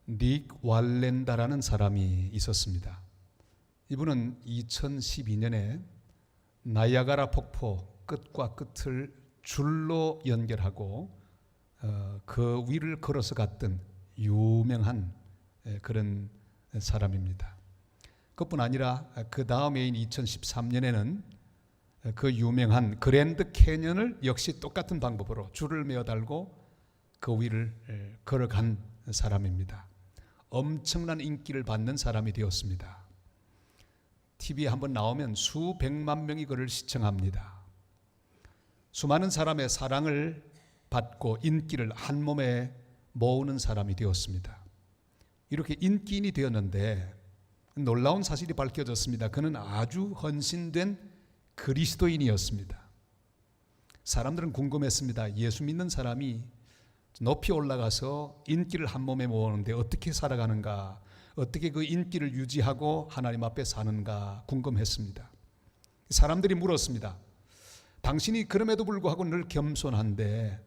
닉 왈렌다라는 사람이 있었습니다. 이분은 2012년에 나이아가라 폭포 끝과 끝을 줄로 연결하고 그 위를 걸어서 갔던 유명한 그런 사람입니다. 그뿐 아니라 그 다음해인 2013년에는 그 유명한 그랜드 캐년을 역시 똑같은 방법으로 줄을 매어 달고 그 위를 걸어간 사람입니다. 엄청난 인기를 받는 사람이 되었습니다. TV에 한번 나오면 수백만 명이 그를 시청합니다. 수많은 사람의 사랑을 받고 인기를 한 몸에 모으는 사람이 되었습니다. 이렇게 인기인이 되었는데 놀라운 사실이 밝혀졌습니다. 그는 아주 헌신된 그리스도인이었습니다. 사람들은 궁금했습니다. 예수 믿는 사람이 높이 올라가서 인기를 한 몸에 모으는데 어떻게 살아가는가, 어떻게 그 인기를 유지하고 하나님 앞에 사는가 궁금했습니다. 사람들이 물었습니다. 당신이 그럼에도 불구하고 늘 겸손한데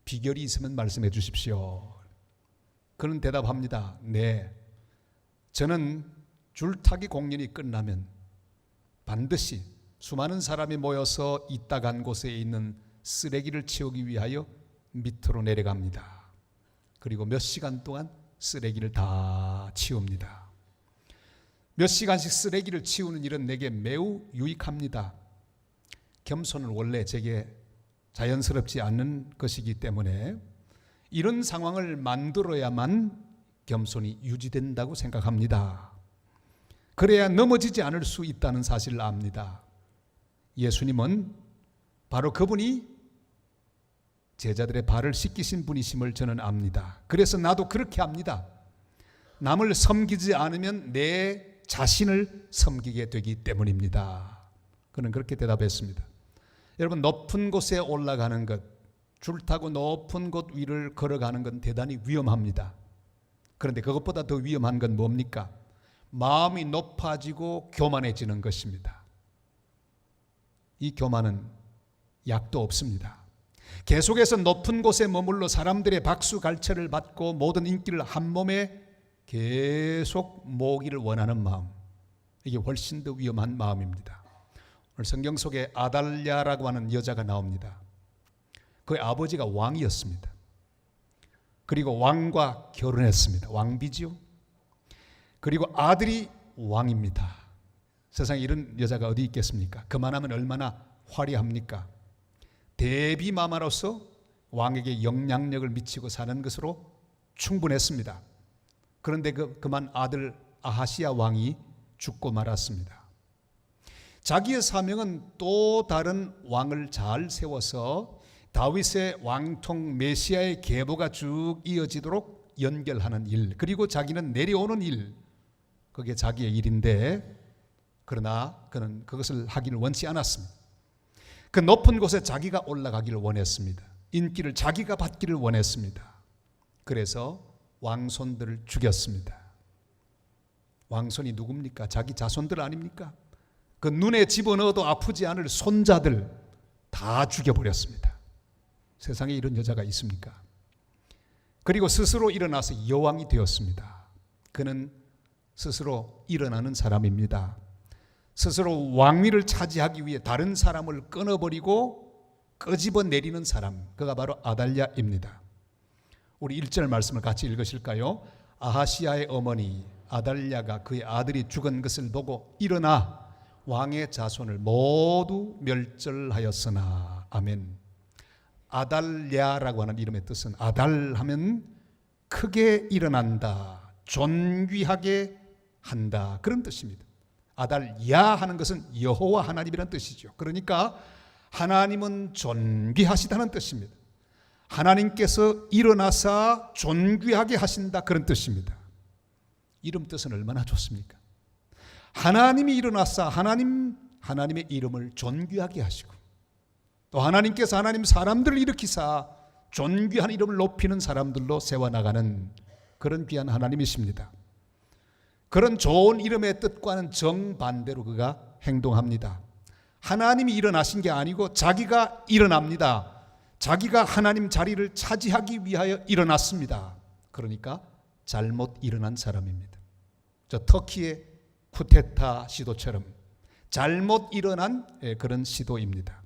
비결이 있으면 말씀해 주십시오. 그는 대답합니다. 네, 저는 줄타기 공연이 끝나면 반드시 수많은 사람이 모여서 있다 간 곳에 있는 쓰레기를 치우기 위하여 밑으로 내려갑니다. 그리고 몇 시간 동안 쓰레기를 다 치웁니다. 몇 시간씩 쓰레기를 치우는 일은 내게 매우 유익합니다. 겸손은 원래 제게 자연스럽지 않는 것이기 때문에 이런 상황을 만들어야만 겸손이 유지된다고 생각합니다. 그래야 넘어지지 않을 수 있다는 사실을 압니다. 예수님은 바로 그분이 제자들의 발을 씻기신 분이심을 저는 압니다. 그래서 나도 그렇게 합니다. 남을 섬기지 않으면 내 자신을 섬기게 되기 때문입니다. 그는 그렇게 대답했습니다. 여러분, 높은 곳에 올라가는 것, 줄 타고 높은 곳 위를 걸어가는 건 대단히 위험합니다. 그런데 그것보다 더 위험한 건 뭡니까? 마음이 높아지고 교만해지는 것입니다. 이 교만은 약도 없습니다. 계속해서 높은 곳에 머물러 사람들의 박수 갈채를 받고 모든 인기를 한 몸에 계속 모으기를 원하는 마음, 이게 훨씬 더 위험한 마음입니다. 오늘 성경 속에 아달랴라고 하는 여자가 나옵니다. 그의 아버지가 왕이었습니다. 그리고 왕과 결혼했습니다. 왕비지요. 그리고 아들이 왕입니다. 세상에 이런 여자가 어디 있겠습니까? 그만하면 얼마나 화려합니까? 대비마마로서 왕에게 영향력을 미치고 사는 것으로 충분했습니다. 그런데 그만 아들 아하시야 왕이 죽고 말았습니다. 자기의 사명은 또 다른 왕을 잘 세워서 다윗의 왕통 메시아의 계보가 쭉 이어지도록 연결하는 일, 그리고 자기는 내려오는 일, 그게 자기의 일인데, 그러나 그는 그것을 하기를 원치 않았습니다. 그 높은 곳에 자기가 올라가기를 원했습니다. 인기를 자기가 받기를 원했습니다. 그래서 왕손들을 죽였습니다. 왕손이 누굽니까? 자기 자손들 아닙니까? 그 눈에 집어넣어도 아프지 않을 손자들 다 죽여버렸습니다. 세상에 이런 여자가 있습니까? 그리고 스스로 일어나서 여왕이 되었습니다. 그는 스스로 일어나는 사람입니다. 스스로 왕위를 차지하기 위해 다른 사람을 끊어버리고 끄집어 내리는 사람, 그가 바로 아달랴입니다. 우리 1절 말씀을 같이 읽으실까요? 아하시야의 어머니 아달랴가 그의 아들이 죽은 것을 보고 일어나 왕의 자손을 모두 멸절하였으나. 아멘. 아달랴라고 하는 이름의 뜻은, 아달하면 크게 일어난다, 존귀하게 한다, 그런 뜻입니다. 아달야 하는 것은 여호와 하나님이라는 뜻이죠. 그러니까 하나님은 존귀하시다는 뜻입니다. 하나님께서 일어나사 존귀하게 하신다, 그런 뜻입니다. 이름 뜻은 얼마나 좋습니까? 하나님이 일어나사 하나님의 이름을 존귀하게 하시고, 또 하나님께서 하나님 사람들을 일으키사 존귀한 이름을 높이는 사람들로 세워나가는 그런 귀한 하나님이십니다. 그런 좋은 이름의 뜻과는 정반대로 그가 행동합니다. 하나님이 일어나신 게 아니고 자기가 일어납니다. 자기가 하나님 자리를 차지하기 위하여 일어났습니다. 그러니까 잘못 일어난 사람입니다. 저 터키의 쿠데타 시도처럼 잘못 일어난 그런 시도입니다.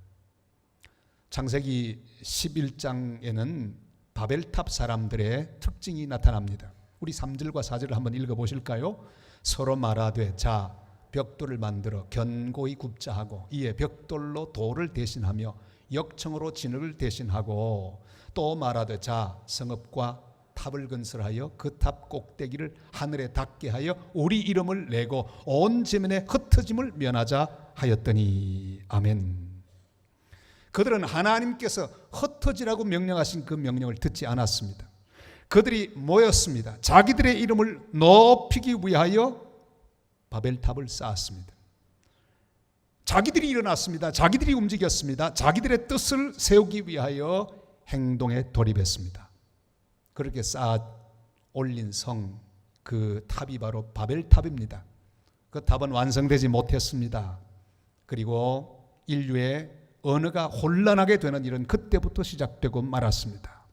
창세기 11장에는 바벨탑 사람들의 특징이 나타납니다. 우리 3절과 4절을 한번 읽어보실까요? 서로 말하되 자 벽돌을 만들어 견고히 굽자 하고 이에 벽돌로 돌을 대신하며 역청으로 진흙을 대신하고 또 말하되 자 성읍과 탑을 건설하여 그 탑 꼭대기를 하늘에 닿게 하여 우리 이름을 내고 온 지면에 흩어짐을 면하자 하였더니 아멘. 그들은 하나님께서 흩어지라고 명령하신 그 명령을 듣지 않았습니다. 그들이 모였습니다. 자기들의 이름을 높이기 위하여 바벨탑을 쌓았습니다. 자기들이 일어났습니다. 자기들이 움직였습니다. 자기들의 뜻을 세우기 위하여 행동에 돌입했습니다. 그렇게 쌓아 올린 성, 그 탑이 바로 바벨탑입니다. 그 탑은 완성되지 못했습니다. 그리고 인류의 언어가 혼란하게 되는 일은 그때부터 시작되고 말았습니다.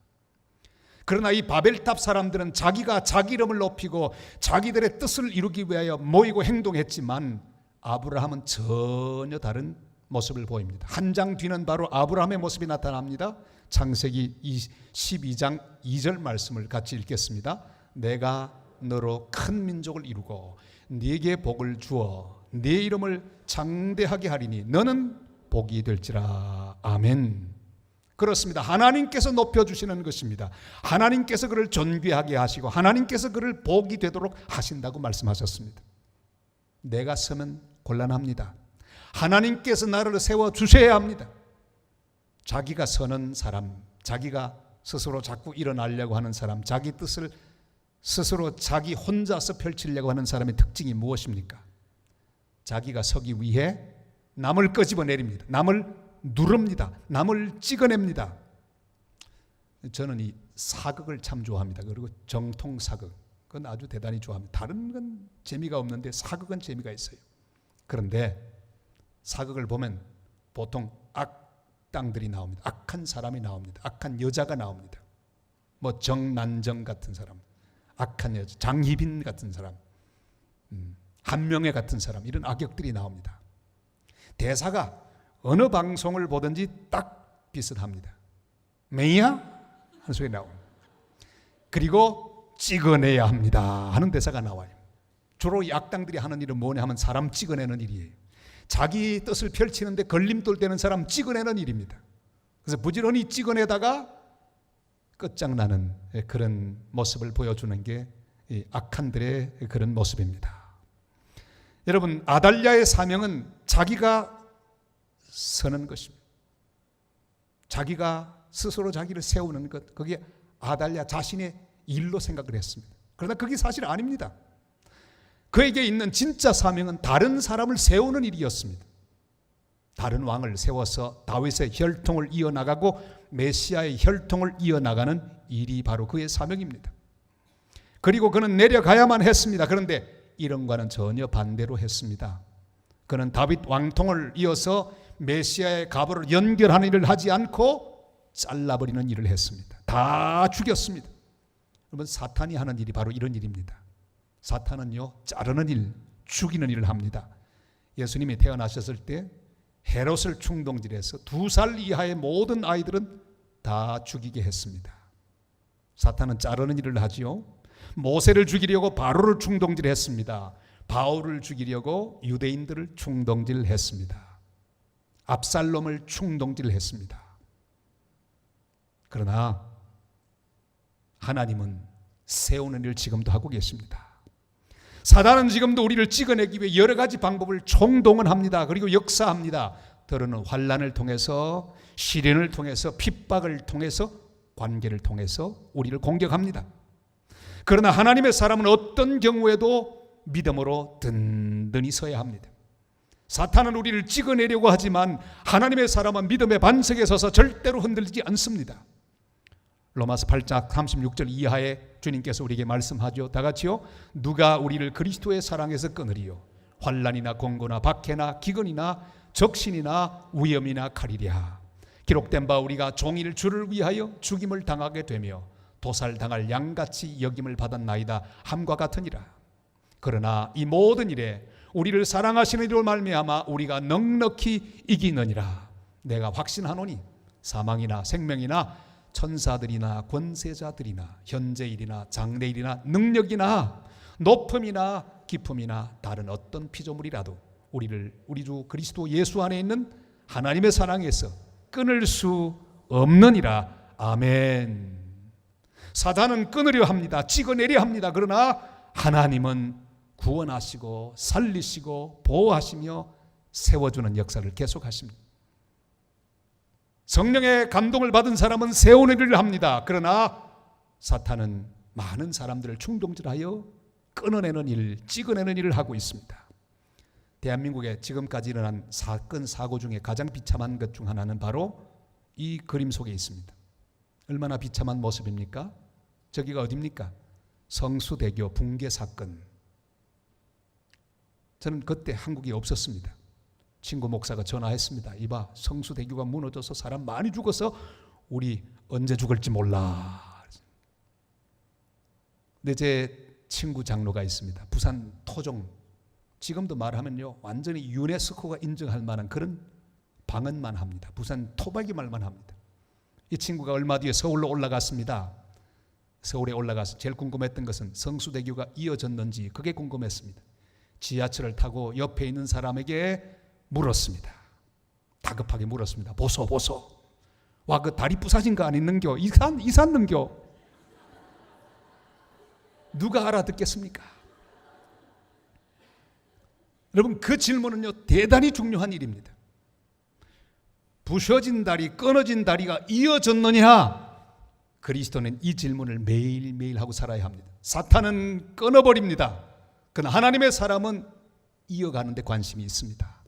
그러나 이 바벨탑 사람들은 자기가 자기 이름을 높이고 자기들의 뜻을 이루기 위하여 모이고 행동했지만 아브라함은 전혀 다른 모습을 보입니다. 한 장 뒤는 바로 아브라함의 모습이 나타납니다. 창세기 12장 2절 말씀을 같이 읽겠습니다. 내가 너로 큰 민족을 이루고 네게 복을 주어 네 이름을 장대하게 하리니 너는 복이 될지라. 아멘. 그렇습니다. 하나님께서 높여주시는 것입니다. 하나님께서 그를 존귀하게 하시고 하나님께서 그를 복이 되도록 하신다고 말씀하셨습니다. 내가 서면 곤란합니다. 하나님께서 나를 세워주셔야 합니다. 자기가 서는 사람, 자기가 스스로 자꾸 일어나려고 하는 사람, 자기 뜻을 스스로 자기 혼자서 펼치려고 하는 사람의 특징이 무엇입니까? 자기가 서기 위해 남을 끄집어내립니다. 남을 누릅니다. 남을 찍어냅니다. 저는 이 사극을 참 좋아합니다. 그리고 정통 사극, 그건 아주 대단히 좋아합니다. 다른 건 재미가 없는데 사극은 재미가 있어요. 그런데 사극을 보면 보통 악당들이 나옵니다. 악한 사람이 나옵니다. 악한 여자가 나옵니다. 뭐 정난정 같은 사람, 악한 여자, 장희빈 같은 사람, 한명회 같은 사람, 이런 악역들이 나옵니다. 대사가 어느 방송을 보든지 딱 비슷합니다. 매야? 하는 소리 나옵니다. 그리고 찍어내야 합니다 하는 대사가 나와요. 주로 이 악당들이 하는 일은 뭐냐 하면 사람 찍어내는 일이에요. 자기 뜻을 펼치는데 걸림돌 되는 사람 찍어내는 일입니다. 그래서 부지런히 찍어내다가 끝장나는 그런 모습을 보여주는 게 악한들의 그런 모습입니다. 여러분, 아달랴의 사명은 자기가 서는 것입니다. 자기가 스스로 자기를 세우는 것, 그게 아달랴 자신의 일로 생각을 했습니다. 그러나 그게 사실 아닙니다. 그에게 있는 진짜 사명은 다른 사람을 세우는 일이었습니다. 다른 왕을 세워서 다윗의 혈통을 이어나가고 메시아의 혈통을 이어나가는 일이 바로 그의 사명입니다. 그리고 그는 내려가야만 했습니다. 그런데 이런과는 전혀 반대로 했습니다. 그는 다윗 왕통을 이어서 메시아의 가보를 연결하는 일을 하지 않고 잘라버리는 일을 했습니다. 다 죽였습니다. 여러분, 사탄이 하는 일이 바로 이런 일입니다. 사탄은요, 자르는 일, 죽이는 일을 합니다. 예수님이 태어나셨을 때 헤롯을 충동질해서 2살 이하의 모든 아이들은 다 죽이게 했습니다. 사탄은 자르는 일을 하지요. 모세를 죽이려고 바로를 충동질했습니다. 바울을 죽이려고 유대인들을 충동질했습니다. 압살롬을 충동질했습니다. 그러나 하나님은 세우는 일을 지금도 하고 계십니다. 사단은 지금도 우리를 찍어내기 위해 여러 가지 방법을 총동원합니다. 그리고 역사합니다. 때로는 환난을 통해서, 시련을 통해서, 핍박을 통해서, 관계를 통해서 우리를 공격합니다. 그러나 하나님의 사람은 어떤 경우에도 믿음으로 든든히 서야 합니다. 사탄은 우리를 찍어내려고 하지만 하나님의 사람은 믿음의 반석에 서서 절대로 흔들리지 않습니다. 로마서 8장 36절 이하에 주님께서 우리에게 말씀하죠. 다 같이요. 누가 우리를 그리스도의 사랑에서 끊으리요. 환난이나 공고나 박해나 기근이나 적신이나 위험이나 칼이랴. 기록된 바 우리가 종일 주를 위하여 죽임을 당하게 되며 도살당할 양같이 여김을 받았나이다 함과 같으니라. 그러나 이 모든 일에 우리를 사랑하시는 이로 말미암아 우리가 넉넉히 이기느니라. 내가 확신하노니 사망이나 생명이나 천사들이나 권세자들이나 현재일이나 장래일이나 능력이나 높음이나 깊음이나 다른 어떤 피조물이라도 우리를 우리 주 그리스도 예수 안에 있는 하나님의 사랑에서 끊을 수 없느니라. 아멘. 사단은 끊으려 합니다. 찍어내려 합니다. 그러나 하나님은 구원하시고 살리시고 보호하시며 세워주는 역사를 계속하십니다. 성령의 감동을 받은 사람은 세우는 합니다. 그러나 사탄은 많은 사람들을 충동질하여 끊어내는 일, 찍어내는 일을 하고 있습니다. 대한민국에 지금까지 일어난 사건, 사고 중에 가장 비참한 것 중 하나는 바로 이 그림 속에 있습니다. 얼마나 비참한 모습입니까? 저기가 어디입니까? 성수대교 붕괴 사건. 저는 그때 한국에 없었습니다. 친구 목사가 전화했습니다. 이봐, 성수대교가 무너져서 사람 많이 죽어서 우리 언제 죽을지 몰라. 근데 제 친구 장로가 있습니다. 부산 토종. 지금도 말하면요, 완전히 유네스코가 인정할 만한 그런 방언만 합니다. 부산 토박이 말만 합니다. 이 친구가 얼마 뒤에 서울로 올라갔습니다. 서울에 올라가서 제일 궁금했던 것은 성수대교가 이어졌는지 그게 궁금했습니다. 지하철을 타고 옆에 있는 사람에게 물었습니다. 다급하게 물었습니다. 보소. 와, 그 다리 부사진 거 아니는겨? 이산 는겨? 누가 알아듣겠습니까? 여러분, 그 질문은요, 대단히 중요한 일입니다. 부서진 다리, 끊어진 다리가 이어졌느냐? 그리스도는 이 질문을 매일매일 하고 살아야 합니다. 사탄은 끊어버립니다. 그러나 하나님의 사람은 이어가는 데 관심이 있습니다.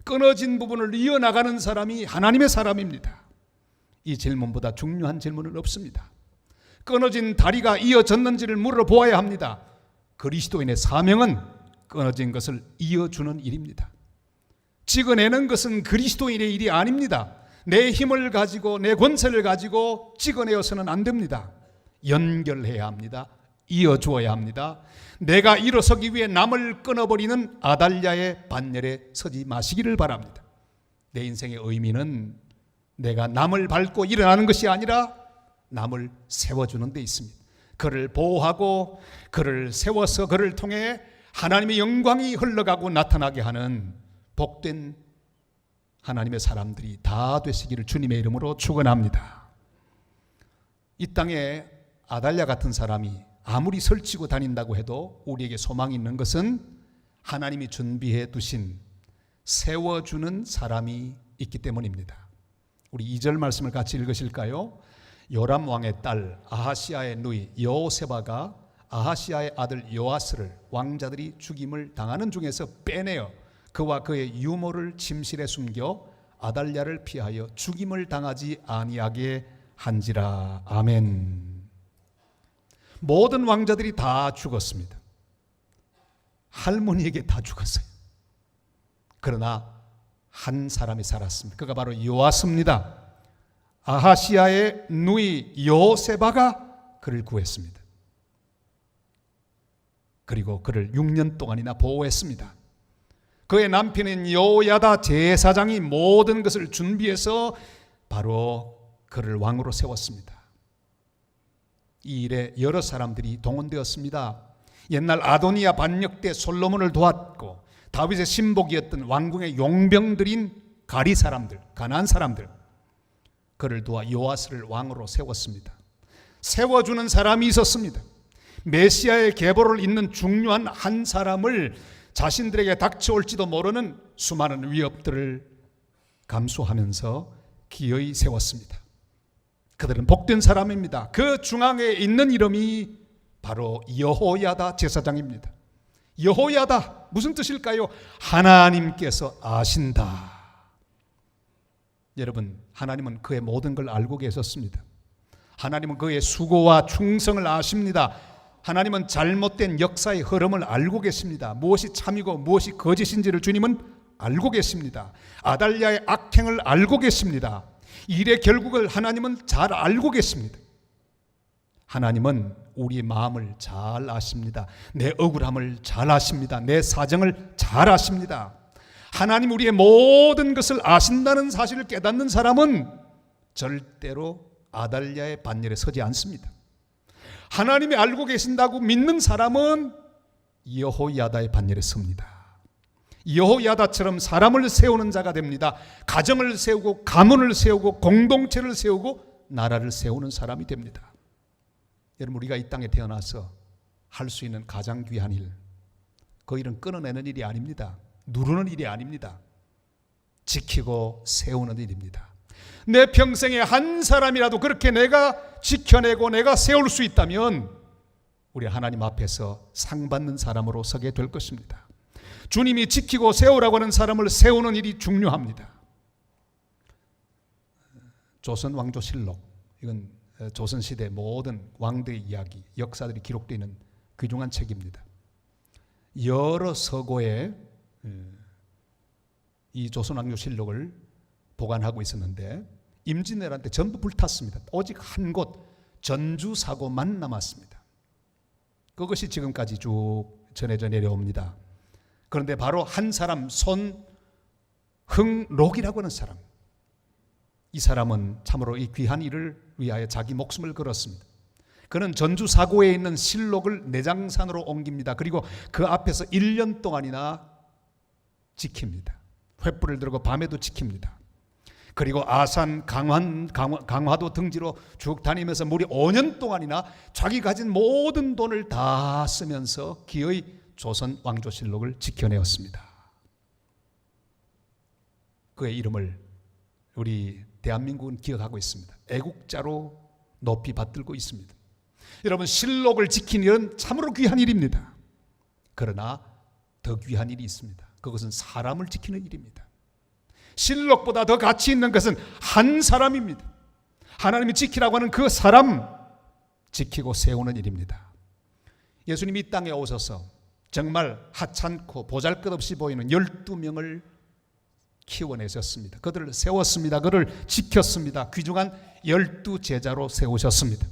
끊어진 부분을 이어나가는 사람이 하나님의 사람입니다. 이 질문보다 중요한 질문은 없습니다. 끊어진 다리가 이어졌는지를 물어보아야 합니다. 그리스도인의 사명은 끊어진 것을 이어주는 일입니다. 찍어내는 것은 그리스도인의 일이 아닙니다. 내 힘을 가지고 내 권세를 가지고 찍어내어서는 안 됩니다. 연결해야 합니다. 이어주어야 합니다. 내가 일어서기 위해 남을 끊어버리는 아달랴의 반열에 서지 마시기를 바랍니다. 내 인생의 의미는 내가 남을 밟고 일어나는 것이 아니라 남을 세워주는 데 있습니다. 그를 보호하고 그를 세워서 그를 통해 하나님의 영광이 흘러가고 나타나게 하는 복된 하나님의 사람들이 다 되시기를 주님의 이름으로 축원합니다. 이 땅에 아달랴 같은 사람이 아무리 설치고 다닌다고 해도 우리에게 소망이 있는 것은 하나님이 준비해 두신 세워주는 사람이 있기 때문입니다. 우리 2절 말씀을 같이 읽으실까요? 요람 왕의 딸 아하시아의 누이 여호세바가 아하시아의 아들 요아스를 왕자들이 죽임을 당하는 중에서 빼내어 그와 그의 유모를 침실에 숨겨 아달랴를 피하여 죽임을 당하지 아니하게 한지라. 아멘. 모든 왕자들이 다 죽었습니다. 할머니에게 다 죽었어요. 그러나 한 사람이 살았습니다. 그가 바로 요아스입니다. 아하시아의 누이 여호세바가 그를 구했습니다. 그리고 그를 6년 동안이나 보호했습니다. 그의 남편인 여호야다 제사장이 모든 것을 준비해서 바로 그를 왕으로 세웠습니다. 이 일에 여러 사람들이 동원되었습니다. 옛날 아도니아 반역 때 솔로몬을 도왔고 다윗의 신복이었던 왕궁의 용병들인 가리 사람들, 가나안 사람들, 그를 도와 요아스를 왕으로 세웠습니다. 세워주는 사람이 있었습니다. 메시아의 계보를 잇는 중요한 한 사람을 자신들에게 닥쳐올지도 모르는 수많은 위협들을 감수하면서 기어이 세웠습니다. 그들은 복된 사람입니다. 그 중앙에 있는 이름이 바로 여호야다 제사장입니다. 여호야다 무슨 뜻일까요? 하나님께서 아신다. 여러분, 하나님은 그의 모든 걸 알고 계셨습니다. 하나님은 그의 수고와 충성을 아십니다. 하나님은 잘못된 역사의 흐름을 알고 계십니다. 무엇이 참이고 무엇이 거짓인지를 주님은 알고 계십니다. 아달랴의 악행을 알고 계십니다. 일의 결국을 하나님은 잘 알고 계십니다. 하나님은 우리의 마음을 잘 아십니다. 내 억울함을 잘 아십니다. 내 사정을 잘 아십니다. 하나님 우리의 모든 것을 아신다는 사실을 깨닫는 사람은 절대로 아달랴의 반열에 서지 않습니다. 하나님이 알고 계신다고 믿는 사람은 여호야다의 반열에 섭니다. 여호야다처럼 사람을 세우는 자가 됩니다. 가정을 세우고 가문을 세우고 공동체를 세우고 나라를 세우는 사람이 됩니다. 여러분, 우리가 이 땅에 태어나서 할 수 있는 가장 귀한 일, 그 일은 끊어내는 일이 아닙니다. 누르는 일이 아닙니다. 지키고 세우는 일입니다. 내 평생에 한 사람이라도 그렇게 내가 지켜내고 내가 세울 수 있다면 우리 하나님 앞에서 상 받는 사람으로 서게 될 것입니다. 주님이 지키고 세우라고 하는 사람을 세우는 일이 중요합니다. 조선 왕조실록, 이건 조선시대 모든 왕들의 이야기, 역사들이 기록되어 있는 귀중한 책입니다. 여러 서고에 이 조선 왕조실록을 보관하고 있었는데 임진왜란 때 전부 불탔습니다. 오직 한 곳 전주사고만 남았습니다. 그것이 지금까지 쭉 전해져 내려옵니다. 그런데 바로 한 사람, 손흥록이라고 하는 사람, 이 사람은 참으로 이 귀한 일을 위하여 자기 목숨을 걸었습니다. 그는 전주사고에 있는 실록을 내장산으로 옮깁니다. 그리고 그 앞에서 1년 동안이나 지킵니다. 횃불을 들고 밤에도 지킵니다. 그리고 아산, 강화도 등지로 쭉 다니면서 무려 5년 동안이나 자기 가진 모든 돈을 다 쓰면서 기어이 조선 왕조실록을 지켜내었습니다. 그의 이름을 우리 대한민국은 기억하고 있습니다. 애국자로 높이 받들고 있습니다. 여러분, 실록을 지키는 일은 참으로 귀한 일입니다. 그러나 더 귀한 일이 있습니다. 그것은 사람을 지키는 일입니다. 실록보다 더 가치 있는 것은 한 사람입니다. 하나님이 지키라고 하는 그 사람 지키고 세우는 일입니다. 예수님이 이 땅에 오셔서 정말 하찮고 보잘것없이 보이는 12명을 키워내셨습니다. 그들을 세웠습니다. 그들을 지켰습니다. 귀중한 12제자로 세우셨습니다.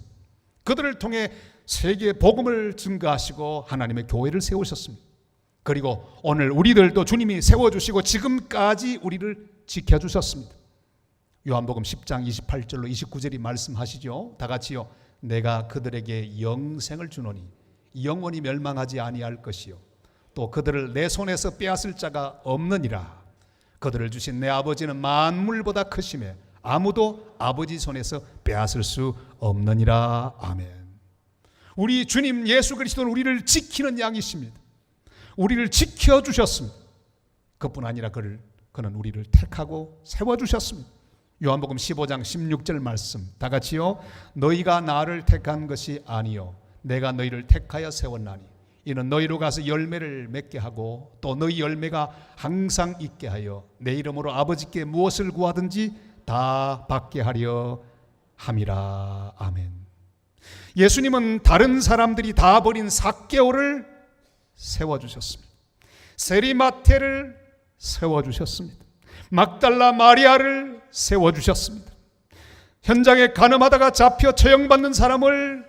그들을 통해 세계에 복음을 증거하시고 하나님의 교회를 세우셨습니다. 그리고 오늘 우리들도 주님이 세워주시고 지금까지 우리를 지켜주셨습니다. 요한복음 10장 28절로 29절이 말씀하시죠. 다 같이요. 내가 그들에게 영생을 주노니 영원히 멸망하지 아니할 것이요 또 그들을 내 손에서 빼앗을 자가 없느니라. 그들을 주신 내 아버지는 만물보다 크심에 아무도 아버지 손에서 빼앗을 수 없느니라. 아멘. 우리 주님 예수 그리스도는 우리를 지키는 양이십니다. 우리를 지켜주셨습니다. 그뿐 아니라 그는 우리를 택하고 세워주셨습니다. 요한복음 15장 16절 말씀 다 같이요. 너희가 나를 택한 것이 아니요 내가 너희를 택하여 세웠나니 이는 너희로 가서 열매를 맺게 하고 또 너희 열매가 항상 있게 하여 내 이름으로 아버지께 무엇을 구하든지 다 받게 하려 함이라. 아멘. 예수님은 다른 사람들이 다 버린 삭개오를 세워주셨습니다. 세리마테를 세워주셨습니다. 막달라 마리아를 세워주셨습니다. 현장에 간음하다가 잡혀 처형받는 사람을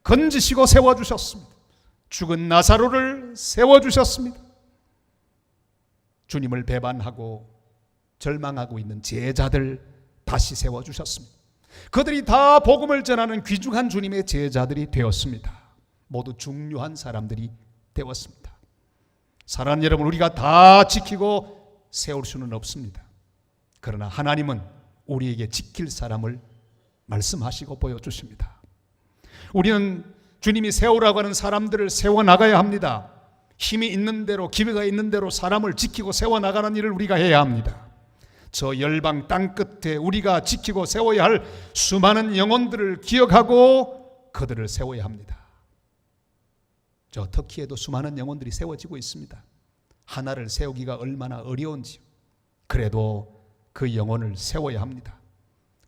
건지시고 세워주셨습니다. 죽은 나사로를 세워주셨습니다. 주님을 배반하고 절망하고 있는 제자들 다시 세워주셨습니다. 그들이 다 복음을 전하는 귀중한 주님의 제자들이 되었습니다. 모두 중요한 사람들이 되었습니다. 사랑하는 여러분, 우리가 다 지키고 세울 수는 없습니다. 그러나 하나님은 우리에게 지킬 사람을 말씀하시고 보여주십니다. 우리는 주님이 세우라고 하는 사람들을 세워나가야 합니다. 힘이 있는 대로, 기회가 있는 대로 사람을 지키고 세워나가는 일을 우리가 해야 합니다. 저 열방 땅끝에 우리가 지키고 세워야 할 수많은 영혼들을 기억하고 그들을 세워야 합니다. 저 터키에도 수많은 영혼들이 세워지고 있습니다. 하나를 세우기가 얼마나 어려운지요. 그래도 그 영혼을 세워야 합니다.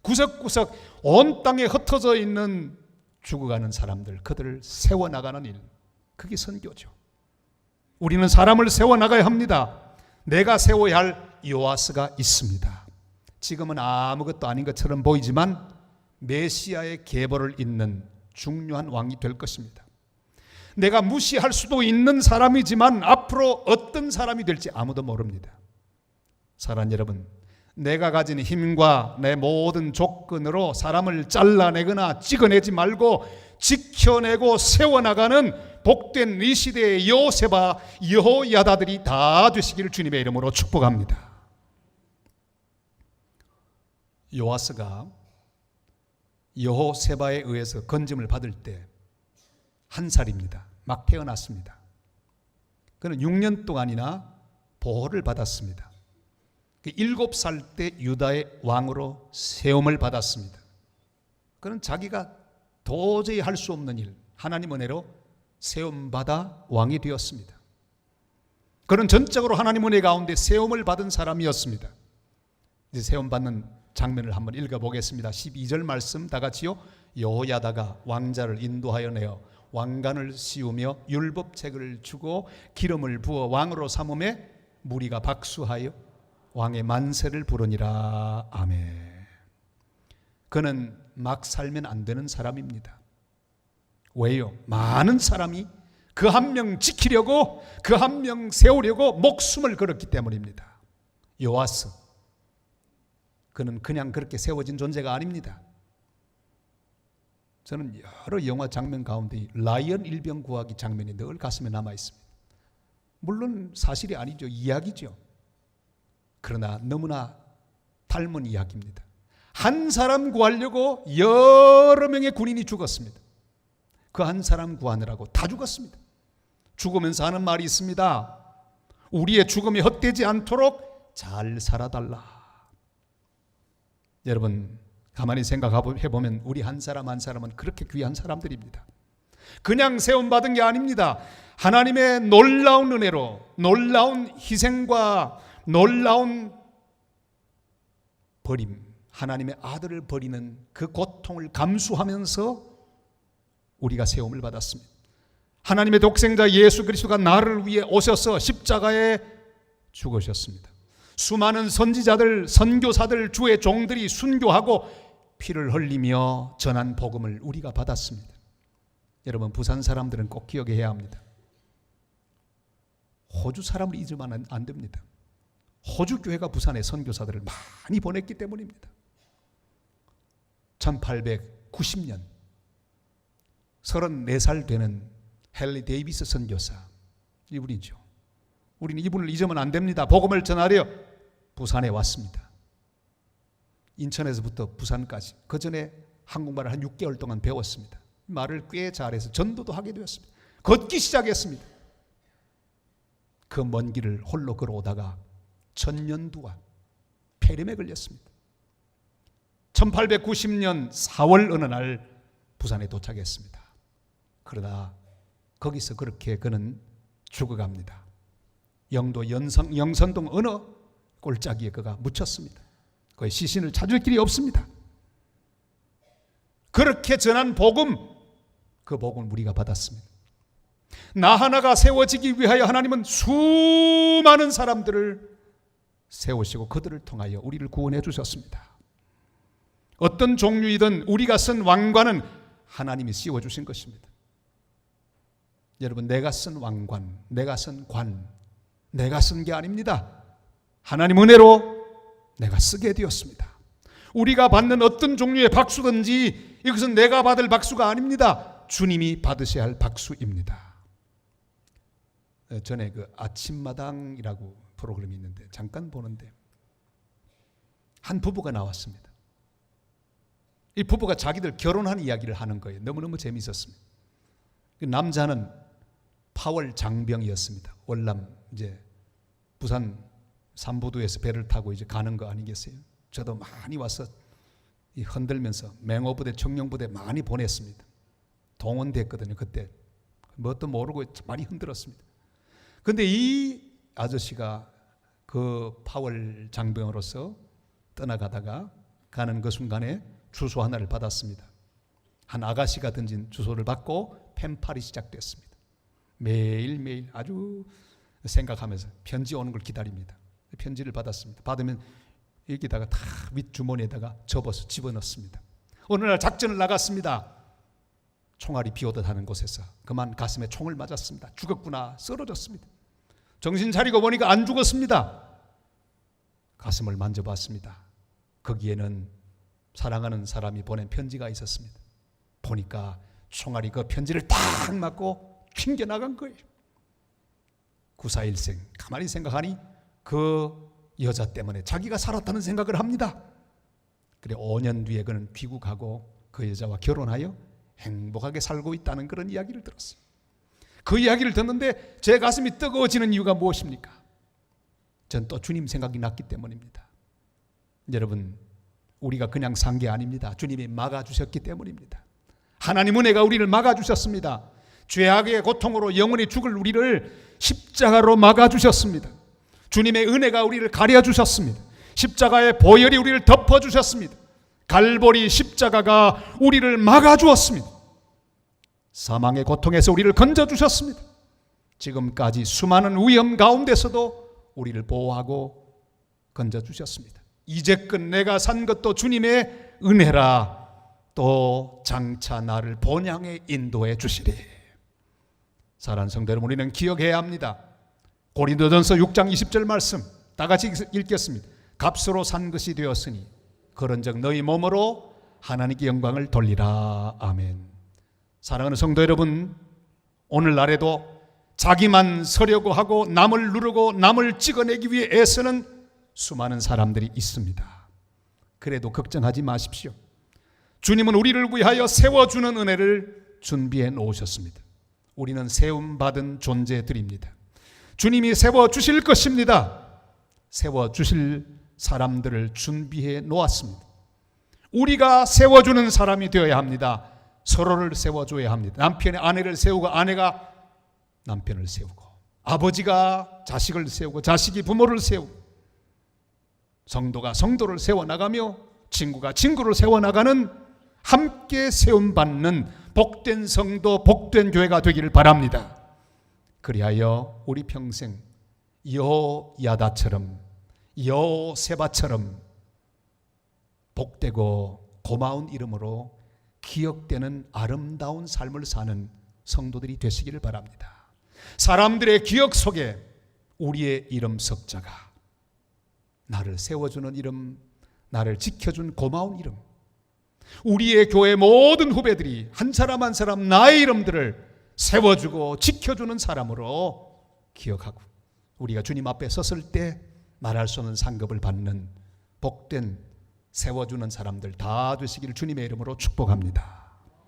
구석구석 온 땅에 흩어져 있는 죽어가는 사람들, 그들을 세워나가는 일, 그게 선교죠. 우리는 사람을 세워나가야 합니다. 내가 세워야 할 요아스가 있습니다. 지금은 아무것도 아닌 것처럼 보이지만 메시아의 계보를 잇는 중요한 왕이 될 것입니다. 내가 무시할 수도 있는 사람이지만 앞으로 어떤 사람이 될지 아무도 모릅니다. 사랑하는 여러분, 내가 가진 힘과 내 모든 조건으로 사람을 잘라내거나 찍어내지 말고 지켜내고 세워나가는 복된 이 시대의 여호세바, 여호야다들이 다 되시기를 주님의 이름으로 축복합니다. 요아스가 여호세바에 의해서 건짐을 받을 때 1살입니다. 막 태어났습니다. 그는 6년 동안이나 보호를 받았습니다. 7살 때 유다의 왕으로 세움을 받았습니다. 그는 자기가 도저히 할 수 없는 일, 하나님 은혜로 세움받아 왕이 되었습니다. 그는 전적으로 하나님 은혜 가운데 세움을 받은 사람이었습니다. 이제 세움받는 장면을 한번 읽어보겠습니다. 12절 말씀 다 같이요. 여호야다가 왕자를 인도하여 내어 왕관을 씌우며 율법책을 주고 기름을 부어 왕으로 삼음에 무리가 박수하여 왕의 만세를 부르니라. 아멘. 그는 막 살면 안 되는 사람입니다. 왜요? 많은 사람이 그 한 명 지키려고, 그 한 명 세우려고 목숨을 걸었기 때문입니다. 요아스, 그는 그냥 그렇게 세워진 존재가 아닙니다. 저는 여러 영화 장면 가운데 라이언 일병 구하기 장면이 늘 가슴에 남아 있습니다. 물론 사실이 아니죠. 이야기죠. 그러나 너무나 닮은 이야기입니다. 한 사람 구하려고 여러 명의 군인이 죽었습니다. 그 한 사람 구하느라고 다 죽었습니다. 죽으면서 하는 말이 있습니다. 우리의 죽음이 헛되지 않도록 잘 살아달라. 여러분, 가만히 생각해보면 우리 한 사람 한 사람은 그렇게 귀한 사람들입니다. 그냥 세움받은 게 아닙니다. 하나님의 놀라운 은혜로, 놀라운 희생과 놀라운 버림, 하나님의 아들을 버리는 그 고통을 감수하면서 우리가 세움을 받았습니다. 하나님의 독생자 예수 그리스도가 나를 위해 오셔서 십자가에 죽으셨습니다. 수많은 선지자들, 선교사들, 주의 종들이 순교하고 피를 흘리며 전한 복음을 우리가 받았습니다. 여러분, 부산 사람들은 꼭 기억해야 합니다. 호주 사람을 잊으면 안 됩니다. 호주 교회가 부산에 선교사들을 많이 보냈기 때문입니다. 1890년 34살 되는 헨리 데이비스 선교사, 이분이죠. 우리는 이분을 잊으면 안 됩니다. 복음을 전하려 부산에 왔습니다. 인천에서부터 부산까지. 그 전에 한국말을 한 6개월 동안 배웠습니다. 말을 꽤 잘해서 전도도 하게 되었습니다. 걷기 시작했습니다. 그 먼 길을 홀로 걸어오다가 천년두와 폐렴에 걸렸습니다. 1890년 4월 어느 날 부산에 도착했습니다. 그러다 거기서 그렇게 그는 죽어갑니다. 영도 영선동 어느 골짜기에 그가 묻혔습니다. 거기 시신을 찾을 길이 없습니다. 그렇게 전한 복음, 그 복음을 우리가 받았습니다. 나 하나가 세워지기 위하여 하나님은 수많은 사람들을 세우시고 그들을 통하여 우리를 구원해 주셨습니다. 어떤 종류이든 우리가 쓴 왕관은 하나님이 씌워주신 것입니다. 여러분, 내가 쓴 왕관, 내가 쓴 관, 내가 쓴 게 아닙니다. 하나님 은혜로 내가 쓰게 되었습니다. 우리가 받는 어떤 종류의 박수든지 이것은 내가 받을 박수가 아닙니다. 주님이 받으셔야 할 박수입니다. 전에 그 아침마당이라고 프로그램이 있는데 잠깐 보는데 한 부부가 나왔습니다. 이 부부가 자기들 결혼한 이야기를 하는 거예요. 너무너무 재미있었습니다. 그 남자는 파월 장병이었습니다. 월남 이제 부산 삼부도에서 배를 타고 이제 가는 거 아니겠어요? 저도 많이 와서 흔들면서 맹호부대, 청룡부대 많이 보냈습니다. 동원됐거든요. 그때 뭣도 모르고 많이 흔들었습니다. 근데 이 아저씨가 그 파월 장병으로서 떠나가다가 가는 그 순간에 주소 하나를 받았습니다. 한 아가씨가 던진 주소를 받고 펜팔이 시작됐습니다. 매일매일 아주 생각하면서 편지 오는 걸 기다립니다. 편지를 받았습니다. 받으면 여기다가 다 윗주머니에다가 접어서 집어넣습니다. 어느 날 작전을 나갔습니다. 총알이 비오듯 하는 곳에서 그만 가슴에 총을 맞았습니다. 죽었구나, 쓰러졌습니다. 정신 차리고 보니까 안 죽었습니다. 가슴을 만져봤습니다. 거기에는 사랑하는 사람이 보낸 편지가 있었습니다. 보니까 총알이 그 편지를 딱 맞고 튕겨나간 거예요. 9.4일생. 가만히 생각하니 그 여자 때문에 자기가 살았다는 생각을 합니다. 그래 5년 뒤에 그는 귀국하고 그 여자와 결혼하여 행복하게 살고 있다는 그런 이야기를 들었어요. 그 이야기를 듣는데 제 가슴이 뜨거워지는 이유가 무엇입니까? 전 또 주님 생각이 났기 때문입니다. 여러분, 우리가 그냥 산 게 아닙니다. 주님이 막아주셨기 때문입니다. 하나님 은혜가 우리를 막아주셨습니다. 죄악의 고통으로 영원히 죽을 우리를 십자가로 막아주셨습니다. 주님의 은혜가 우리를 가려주셨습니다. 십자가의 보혈이 우리를 덮어주셨습니다. 갈보리 십자가가 우리를 막아주었습니다. 사망의 고통에서 우리를 건져주셨습니다. 지금까지 수많은 위험 가운데서도 우리를 보호하고 건져주셨습니다. 이제껏 내가 산 것도 주님의 은혜라. 또 장차 나를 본향에 인도해 주시리. 사랑하는 성도 여러분, 우리는 기억해야 합니다. 고린도전서 6장 20절 말씀 다 같이 읽겠습니다. 값으로 산 것이 되었으니 그런즉 너희 몸으로 하나님께 영광을 돌리라. 아멘. 사랑하는 성도 여러분, 오늘날에도 자기만 서려고 하고 남을 누르고 남을 찍어내기 위해 애쓰는 수많은 사람들이 있습니다. 그래도 걱정하지 마십시오. 주님은 우리를 위하여 세워주는 은혜를 준비해 놓으셨습니다. 우리는 세움받은 존재들입니다. 주님이 세워주실 것입니다. 세워주실 사람들을 준비해 놓았습니다. 우리가 세워주는 사람이 되어야 합니다. 서로를 세워줘야 합니다. 남편이 아내를 세우고 아내가 남편을 세우고, 아버지가 자식을 세우고 자식이 부모를 세우고, 성도가 성도를 세워나가며 친구가 친구를 세워나가는 함께 세움받는 복된 성도, 복된 교회가 되기를 바랍니다. 그리하여 우리 평생 여호야다처럼, 여호세바처럼 복되고 고마운 이름으로 기억되는 아름다운 삶을 사는 성도들이 되시기를 바랍니다. 사람들의 기억 속에 우리의 이름 석자가, 나를 세워주는 이름, 나를 지켜준 고마운 이름, 우리의 교회 모든 후배들이 한 사람 한 사람 나의 이름들을 세워주고 지켜주는 사람으로 기억하고, 우리가 주님 앞에 섰을 때 말할 수 없는 상급을 받는 복된 세워주는 사람들 다 되시기를 주님의 이름으로 축복합니다.